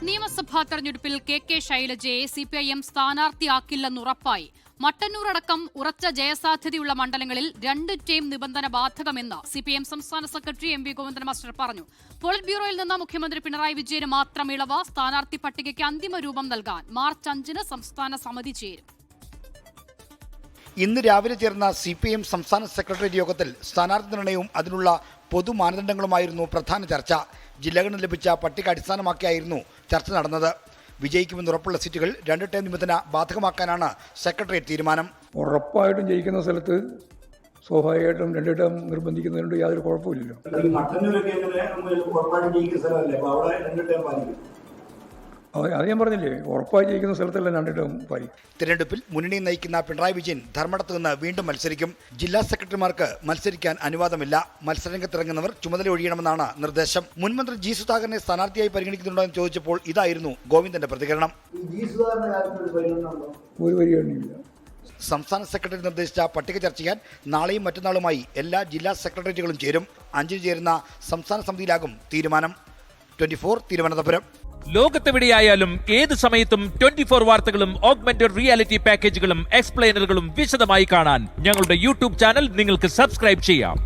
നിയമസഭാ തെരഞ്ഞെടുപ്പിൽ കെ ശൈലജയെ സിപിഐഎം സ്ഥാനാർത്ഥിയാക്കില്ലെന്നുറപ്പായി. മട്ടന്നൂർ അടക്കം ഉറച്ച ജയസാധ്യതയുള്ള മണ്ഡലങ്ങളിൽ 2 ടേം നിബന്ധന ബാധകമെന്ന് സിപിഐഎം സംസ്ഥാന secretary M V Govindan master പറഞ്ഞു. പോളിറ്റ് ബ്യൂറോയിൽ നിന്ന് മുഖ്യമന്ത്രി പിണറായി വിജയന് മാത്രം ഇളവ്. സ്ഥാനാർത്ഥി പട്ടികയ്ക്ക് അന്തിമ രൂപം നൽകാൻ മാർച്ച് 5-ന് സംസ്ഥാന സമിതി ചേരും. ഇന്ന് രാവിലെ ചേർന്ന സിപിഐഎം സംസ്ഥാന സെക്രട്ടേറിയറ്റ് യോഗത്തിൽ സ്ഥാനാർത്ഥി നിർണയവും അതിനുള്ള പൊതു മാനദണ്ഡങ്ങളുമായിരുന്നു പ്രധാന ചർച്ച. ജില്ലകളിൽ ലഭിച്ച പട്ടിക അടിസ്ഥാനമാക്കിയായിരുന്നു ചർച്ച നടന്നത്. വിജയിക്കുമെന്ന് ഉറപ്പുള്ള സീറ്റുകൾ 2 ടേം നിബന്ധന ബാധകമാക്കാനാണ് സെക്രട്ടേറിയറ്റ് തീരുമാനം. ഉറപ്പായിട്ടും ജയിക്കുന്ന സ്ഥലത്ത് സ്വാഭാവികമായിട്ടും 2 ടേം നിർബന്ധിക്കുന്നതിനോട് യാതൊരു കുഴപ്പമില്ലല്ലോ. അത് ഞാൻ പറഞ്ഞില്ലേ, ഉറപ്പായി ജയിക്കുന്ന സ്ഥലത്തല്ല 2 ടേം പാലിക്കും. തിരഞ്ഞെടുപ്പിൽ മുന്നണി നയിക്കുന്ന പിണറായി വിജയൻ ധർമ്മടത്ത് നിന്ന് വീണ്ടും മത്സരിക്കും. ജില്ലാ സെക്രട്ടറിമാർക്ക് മത്സരിക്കാൻ അനുവാദമില്ല. മത്സരരംഗത്തിറങ്ങുന്നവർ ചുമതല ഒഴിയണമെന്നാണ് നിർദ്ദേശം. മുൻമന്ത്രി ജി സുധാകരനെ സ്ഥാനാർത്ഥിയായി പരിഗണിക്കുന്നുണ്ടോ എന്ന് ചോദിച്ചപ്പോൾ ഇതായിരുന്നു ഗോവിന്ദന്റെ പ്രതികരണം. ഒരു പരിഗണനയില്ല. സംസ്ഥാന സെക്രട്ടറി നിർദ്ദേശിച്ച പട്ടിക ചർച്ച ചെയ്യാൻ നാളെയും മറ്റന്നാളുമായി എല്ലാ ജില്ലാ സെക്രട്ടേറിയറ്റുകളും ചേരും. 5-ന് ചേരുന്ന സംസ്ഥാന സമിതിയിലാകും തീരുമാനം. 24 തിരുവനന്തപുരം. ലോകത്തെവിടെയായാലും ഏത് സമയത്തും 24 വാർത്തകളും ഓഗ്മെന്റഡ് റിയാലിറ്റി പാക്കേജുകളും എക്സ്പ്ലെയിനറുകളും വിശദമായി കാണാൻ ഞങ്ങളുടെ യൂട്യൂബ് ചാനൽ നിങ്ങൾക്ക് സബ്സ്ക്രൈബ് ചെയ്യാം.